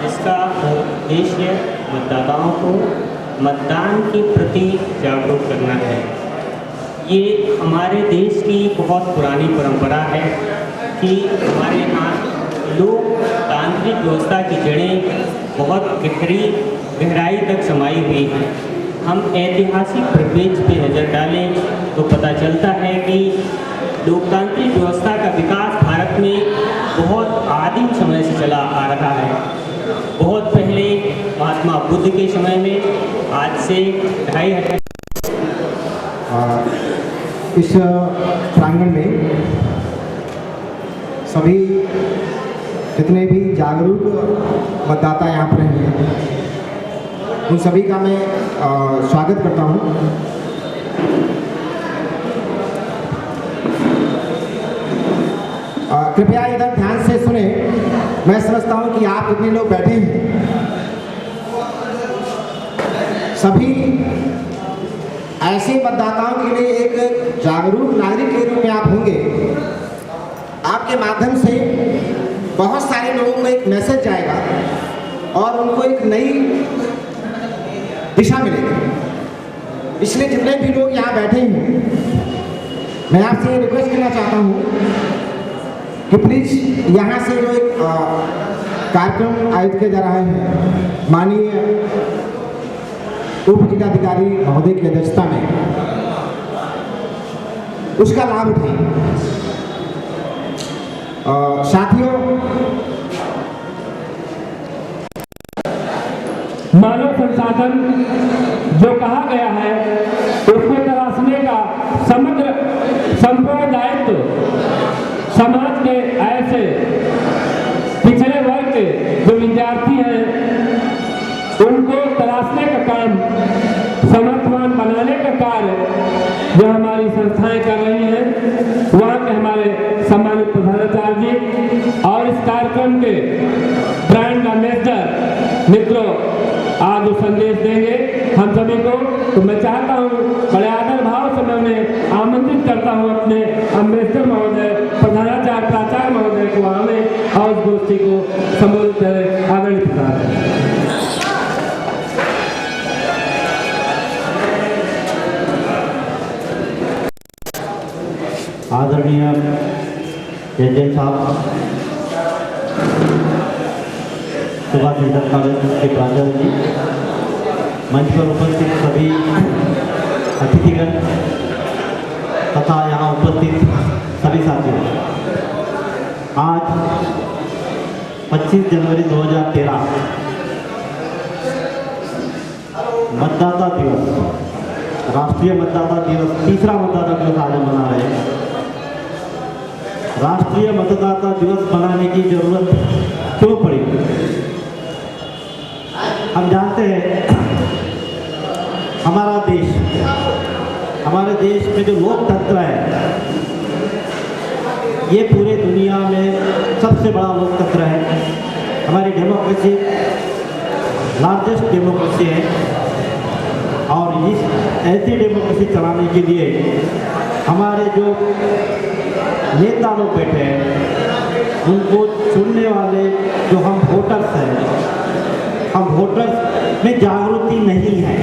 S2: इसका उद्देश्य मतदाताओं को मतदान के प्रति जागरूक करना है। ये हमारे देश की बहुत पुरानी परंपरा है कि हमारे यहाँ लोकतांत्रिक व्यवस्था की जड़ें बहुत गहराई तक समाई हुई हैं। हम ऐतिहासिक परिप्रेक्ष्य पे नज़र डालें तो पता चलता है कि लोकतांत्रिक व्यवस्था का विकास भारत में बहुत आदिम समय से चला आ रहा है। बहुत पहले महात्मा बुद्ध के समय में, आज से 2,500
S3: इस प्रांगण में सभी जितने भी जागरूक मतदाता यहाँ पर हैं उन सभी का मैं स्वागत करता हूँ। कृपया इधर ध्यान से सुने। मैं समझता हूँ कि आप जितने लोग बैठे हैं सभी ऐसे मतदाताओं के लिए एक जागरूक नागरिक के रूप में आप होंगे। आपके माध्यम से बहुत सारे लोगों को एक मैसेज जाएगा और उनको एक नई दिशा मिलेगी। इसलिए जितने भी लोग यहाँ बैठे हैं मैं आपसे रिक्वेस्ट करना चाहता हूँ कि प्लीज़ यहाँ से जो एक कार्यक्रम आयोजित किया जा रहा है माननीय उप जिलाधिकारी महोदय की अध्यक्षता में, उसका लाभ उठाएं। साथियों,
S1: मानव संसाधन जो कहा गया है उसको तराशने का संपूर्ण दायित्व समाज के ऐसे पिछड़े वर्ग के जो विद्यार्थी हैं उनको तलाशने का काम, समर्थवान बनाने का कार्य जो हमारी संस्थाएं कर रही हैं, वहाँ के हमारे सम्मानित प्रधानाचार्य जी और इस कार्यक्रम के ब्रांड एम्बेसडर मित्रों आज वो संदेश देंगे हम सभी को। तो मैं चाहता हूँ बड़े आदर भाव से मैं उन्हें आमंत्रित करता हूँ अपने अम्बेसडर महोदय, प्रधानाचार्य प्राचार्य महोदय को आने और उस गोष्ठी को संबोधित करें। आदरणीय प्रधानाचार्य।
S2: आदरणीय एजेंट साहब, सुभाष इंटर कॉलेज के प्राचार्य जी, मंच पर उपस्थित सभी अतिथिगण तथा यहाँ उपस्थित सभी साथियों, आज 25 जनवरी 2013 मतदाता दिवस, राष्ट्रीय मतदाता दिवस, तीसरा मतदाता दिवस आज हम मना रहे हैं। राष्ट्रीय मतदाता दिवस मनाने की जरूरत क्यों पड़ी? हम जानते हैं हमारे देश में जो लोकतंत्र है ये पूरे दुनिया में सबसे बड़ा लोकतंत्र है। हमारी डेमोक्रेसी लार्जेस्ट डेमोक्रेसी है और इस ऐसी डेमोक्रेसी चलाने के लिए हमारे जो नेता लोग बैठे हैं उनको चुनने वाले जो हम वोटर्स हैं, हम वोटर्स में जागृति नहीं है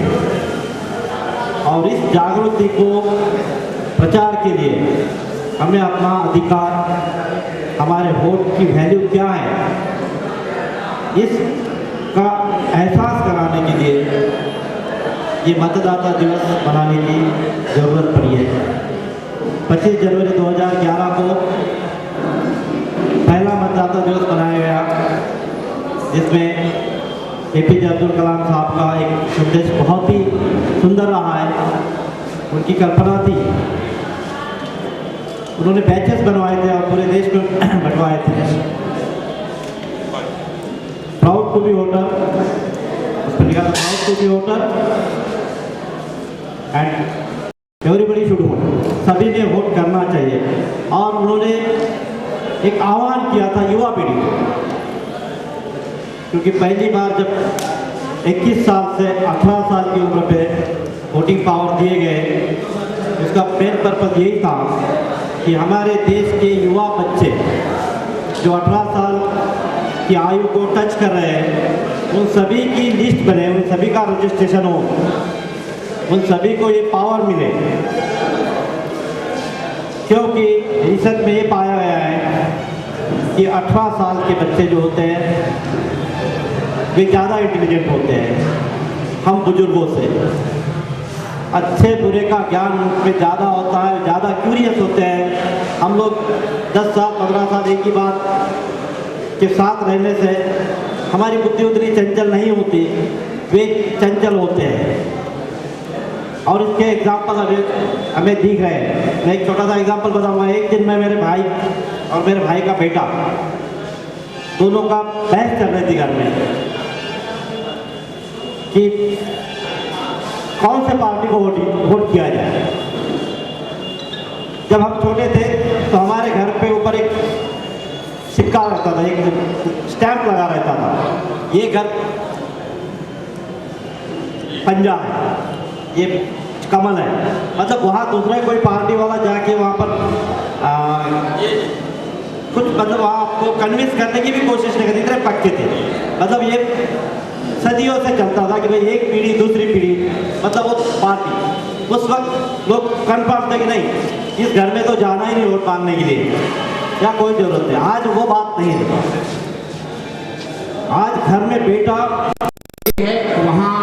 S2: और इस जागृति को प्रचार के लिए हमें अपना अधिकार, हमारे वोट की वैल्यू क्या है, इसका एहसास कराने के लिए ये मतदाता दिवस मनाने की ज़रूरत पड़ी है।
S3: 25 जनवरी 2011 को पहला मतदाता दिवस मनाया गया, जिसमें APJ अब्दुल कलाम साहब का एक संदेश बहुत ही सुंदर रहा है। उनकी कल्पना थी, उन्होंने बैचेस बनवाए थे और पूरे देश में बंटवाए थे। प्राउड टू बी वोटर, उसमें लिखा था proud to be voter and everybody should vote, सभी ने वोट करना चाहिए। और उन्होंने एक आह्वान किया था युवा पीढ़ी को, क्योंकि पहली बार जब 21 साल से 18 साल की उम्र पे वोटिंग पावर दिए गए, उसका मेन पर्पज यही था कि हमारे देश के युवा बच्चे जो 18 साल की आयु को टच कर रहे हैं, उन सभी की लिस्ट बने, उन सभी का रजिस्ट्रेशन हो, उन सभी को ये पावर मिले। क्योंकि रिसर्च में ये पाया गया है कि 18 साल के बच्चे जो होते हैं वे ज़्यादा इंटेलिजेंट होते हैं हम बुजुर्गों से। अच्छे बुरे का ज्ञान उनमें ज़्यादा होता है, ज़्यादा क्यूरियस होते हैं। हम लोग 10 साल 15 साल एक ही बात के साथ रहने से हमारी बुद्धि उतनी चंचल नहीं होती, वे चंचल होते हैं। और इसके एग्जाम्पल अभी हमें दिख रहे हैं। मैं एक छोटा सा एग्जाम्पल बताऊंगा। एक दिन में मेरे भाई और मेरे भाई का बेटा दोनों का बहस चल रही थी घर में कि कौन से पार्टी को वोट किया जाए। जब हम छोटे थे तो हमारे घर पे ऊपर एक सिक्का रहता था, एक स्टैंप लगा रहता था, ये घर पंजा है, ये कमल है। मतलब वहाँ दूसरा कोई पार्टी वाला जाके वहाँ पर कुछ मतलब वहाँ आपको कन्विंस करने की भी कोशिश नहीं करती, इतने पक्के थे। मतलब ये सदियों से चलता था कि भाई एक पीढ़ी दूसरी पीढ़ी, मतलब वो पार्टी उस वक्त लोग कन्फर्म थे कि नहीं इस घर में तो जाना ही नहीं वोट मांगने के लिए, या कोई जरूरत है। आज वो बात नहीं है। आज घर में बेटा
S8: है, वहाँ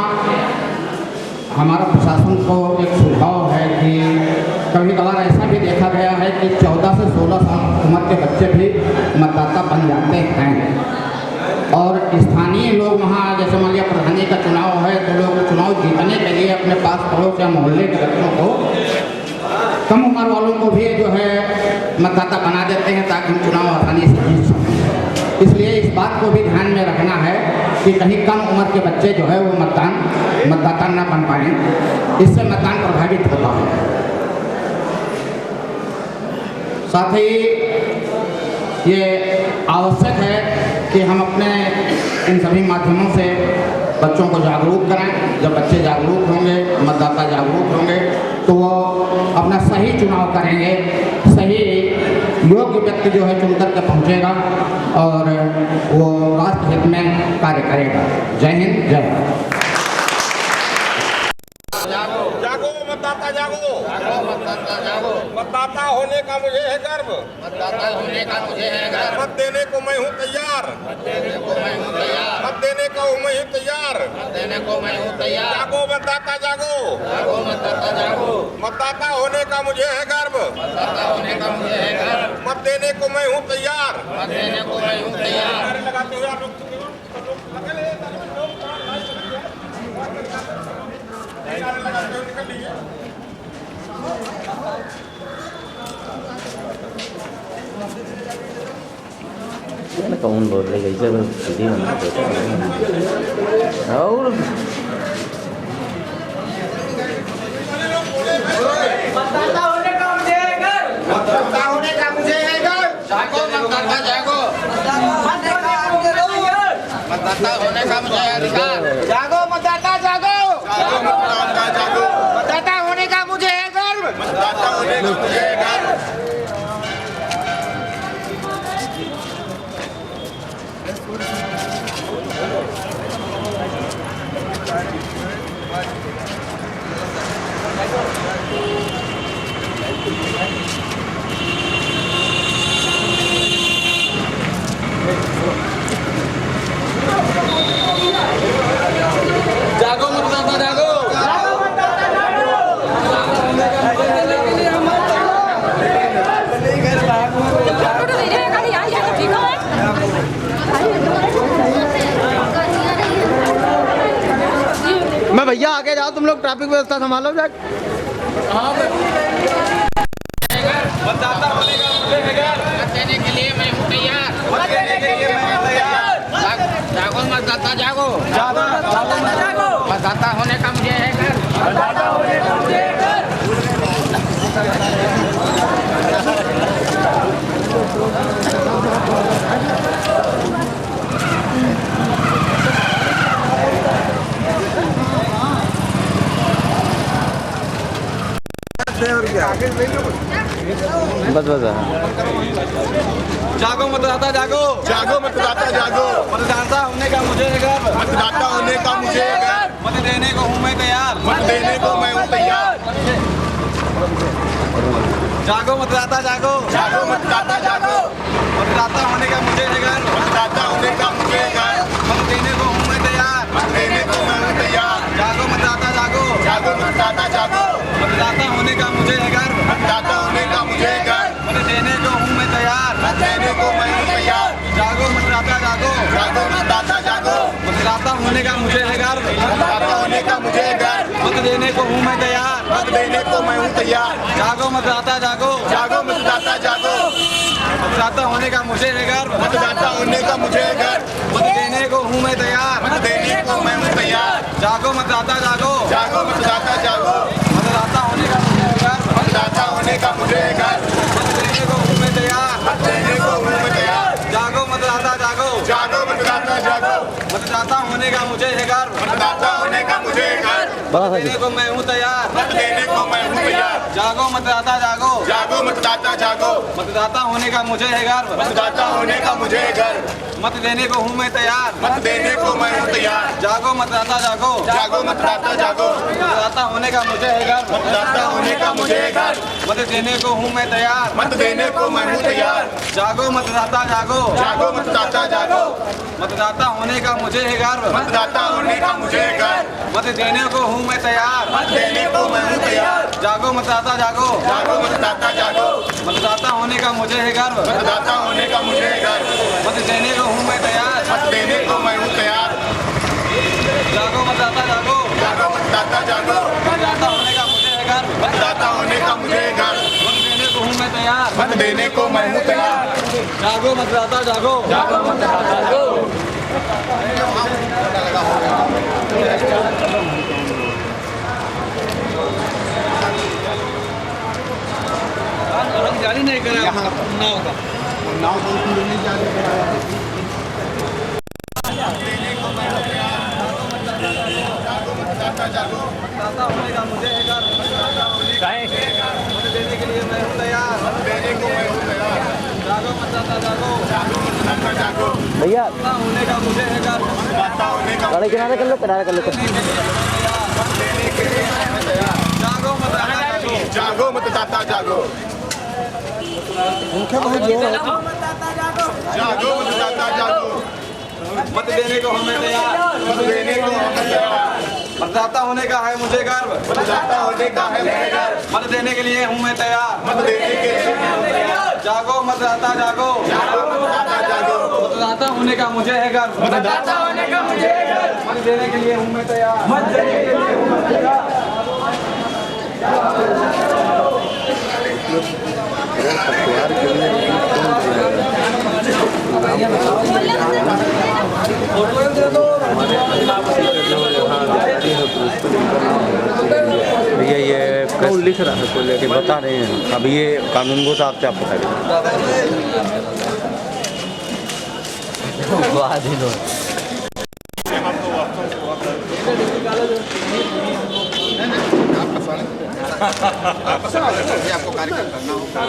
S8: हमारा प्रशासन को एक सुझाव है कि कभी कभार ऐसा भी देखा गया है कि 14 से 16 साल उम्र के बच्चे भी मतदाता बन जाते हैं। और स्थानीय लोग वहाँ जैसे मान लिया प्रधानी का चुनाव है तो लोग चुनाव जीतने के लिए अपने पास पड़ोस या मोहल्ले के बच्चों को, कम उम्र वालों को भी जो है मतदाता बना देते हैं ताकि हम चुनाव आसानी से जीत सकें। इसलिए इस बात को भी ध्यान में रखना है कि कहीं कम उम्र के बच्चे जो है वो मतदाता न बन पाएँ, इससे मतदान प्रभावित होता है। साथ ही ये आवश्यक है कि हम अपने इन सभी माध्यमों से बच्चों को जागरूक करें। जब बच्चे जागरूक होंगे, मतदाता जागरूक होंगे, तो वो अपना सही चुनाव करेंगे, सही योग्य व्यक्ति जो है चुन करके पहुँचेगा और वो राष्ट्र हित में कार्य करेगा। जय हिंद, जय भारत।
S9: जागो मतदाता जागो, मतदाता जागो। मतदाता होने का मुझे है गर्व, मतदाता होने का मुझे है गर्व। मत देने को मैं हूँ तैयार, मत देने को मैं हूँ तैयार, मत देने को मैं हूँ तैयार, मत देने को मैं हूँ तैयार। जागो मतदाता जागो, जागो मतदाता जागो। मतदाता होने का मुझे है गर्व, मतदाता होने का मुझे है गर्व। मत देने को मैं हूँ तैयार, मत देने को मैं हूँ तैयार। लगाते हुए आप लोग निकल लीजिए।
S10: कौन बोल रहे कैसे सीधी और
S9: मतदाता होने का मुझे है गर्व, मतदाता होने का मुझे है गर्व। जागो मतदाता जागो, मतदाता होने का मुझे अधिकार। जागो मतदाता जागो, जागो मतदाता जागो। मतदाता होने का मुझे है गर्व, मतदाता होने का मुझे है गर्व। जागो मतदाता जागो, जागो मतदाता जागो।
S3: ट्रैफिक व्यवस्था संभालो जाए।
S5: मतदाता होने का मुझे है गर्व,
S8: मत देने के लिए मैं हूँ तैयार,
S5: मत देने के लिए मैं हूँ तैयार।
S8: जागो मतदाता जागो,
S5: जागो मतदाता जागो,
S8: मतदाता होने का मुझे है गर्व,
S5: मतदाता होने का मुझे है गर्व।
S10: बस बस
S5: जागो मतदाता जागो,
S9: जागो मतदाता जागो,
S5: मतदाता होने का मुझे है गर्व,
S9: मतदाता होने का मुझे है गर्व,
S5: मत देने को हूँ मैं तैयार,
S9: मत देने को मैं हूँ तैयार।
S5: जागो मतदाता जागो,
S9: जागो मतदाता जागो,
S5: मतदाता होने का मुझे है गर्व,
S9: मतदाता होने का मुझे है गर्व,
S5: मत देने को हूँ मैं तैयार,
S9: मत देने को मैं हूँ तैयार।
S5: जागो मतदाता जागो,
S9: जागो मतदाता जागो,
S5: मतदाता होने का मुझे है गर्व,
S9: मतदाता होने का मुझे है गर्व,
S5: मत देने को हूँ मैं तैयार,
S9: मत देने को मैं हूँ तैयार।
S5: जागो मतदाता जागो,
S9: जागो मतदाता जागो,
S5: मतदाता होने का मुझे है गर्व,
S9: मतदाता होने का मुझे है गर्व,
S5: मत देने को हूँ मैं तैयार,
S9: मत देने को मैं हूँ तैयार।
S5: जागो मतदाता जागो,
S9: जागो मतदाता जागो,
S5: मतदाता होने का मुझे है गर्व,
S9: मतदाता होने का मुझे है गर्व,
S5: मत देने को हूँ मैं तैयार,
S9: मत देने को मैं हूँ तैयार।
S5: जागो मतदाता जागो,
S9: जागो मतदाता जागो,
S5: मतदाता होने का मुझे है गर्व,
S9: मतदाता होने का मुझे है गर्व,
S5: मत देने को हूँ मैं तैयार,
S9: मत देने को हूँ मैं तैयार।
S5: जागो मतदाता जागो,
S9: जागो मतदाता जागो,
S5: मतदाता होने का मुझे है गर्व,
S9: मतदाता होने का मुझे है गर्व,
S5: मत देने को मैं हूँ तैयार,
S9: मत देने को मैं हूँ तैयार।
S5: जागो मतदाता जागो,
S9: जागो मतदाता जागो,
S5: मतदाता होने का मुझे है गर्व,
S9: मतदाता होने का मुझे है गर्व,
S5: मत देने को हूँ मैं तैयार,
S9: मत देने को मैं हूँ तैयार।
S5: जागो मतदाता जागो,
S9: जागो मतदाता जागो,
S5: मतदाता होने का मुझे है गर्व,
S9: मतदाता होने का मुझे है गर्व,
S5: मत देने को हूँ मैं तैयार,
S9: मत देने को मैं हूँ तैयार।
S5: जागो मतदाता जागो,
S9: जागो मतदाता जागो,
S5: मतदाता होने का मुझे है गर्व,
S9: मतदाता होने का मुझे है गर्व,
S5: मत देने को हूँ मैं तैयार,
S9: मत देने को मैं हूँ तैयार।
S5: जागो मतदाता जागो,
S9: जागो मतदाता जागो,
S5: मतदाता होने का मुझे है गर्व,
S9: मतदाता होने का मुझे है गर्व,
S5: मत देने को हूँ मैं तैयार,
S9: मत देने को मैं हूँ तैयार।
S5: जागो मतदाता जागो,
S9: जागो मतदाता जागो,
S5: मतदाता होने का मुझे है गर्व,
S9: मतदाता होने का मुझे है गर्व,
S5: मत देने को हूँ मैं तैयार,
S9: मत देने को मैं हूँ तैयार।
S5: जागो मतदाता जागो,
S9: जागो मतदाता जागो,
S5: जारी नहीं करा नाव का,
S9: नाव नहीं जाने
S5: मतदाता होने का मुझे है गर्व, मत देने के लिए मैं हूँ तैयार,
S9: मत देने को मैं हूँ तैयार।
S5: जागो मतदाता जागो,
S9: जागो मतदाता जागो,
S10: भैया
S5: मतदाता होने का मुझे है गर्व,
S9: मतदाता होने का
S10: गाड़ी किनारे कर लो, किनारे कर लो।
S9: मत देने के लिए मैं तैयार।
S5: जागो मतदाता जागो,
S9: जागो मतदाता जागो, जागो मतदाता जागो,
S5: मत देने को हमें तैयार,
S9: मत देने को मैं तैयार।
S5: मतदाता होने का है मुझे गर्व,
S9: मतदाता होने का है मुझे गर्व,
S5: मत देने के लिए हूँ मैं तैयार,
S9: मत देने के लिए मैं हूँ तैयार।
S5: जागो मतदाता जागो,
S9: जागो मतदाता जागो,
S5: मतदाता होने का मुझे है गर्व,
S9: मतदाता होने का मुझे है गर्व,
S5: मत देने के लिए हूँ मैं तैयार,
S9: मत देने के लिए हूँ मैं तैयार।
S10: भैया ये कौन लिख रहा है, कोई लेके बता रहे हैं। अब ये कानून को साहब से आप बता दीजिए।
S9: आपको कार्यक्रम करना होगा।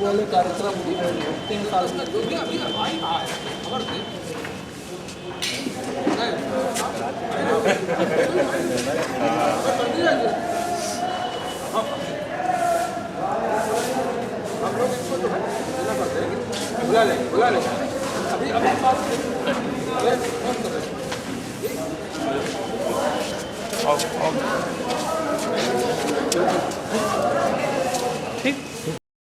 S4: बोले कार्यक्रम 3 साल बुला ले अभी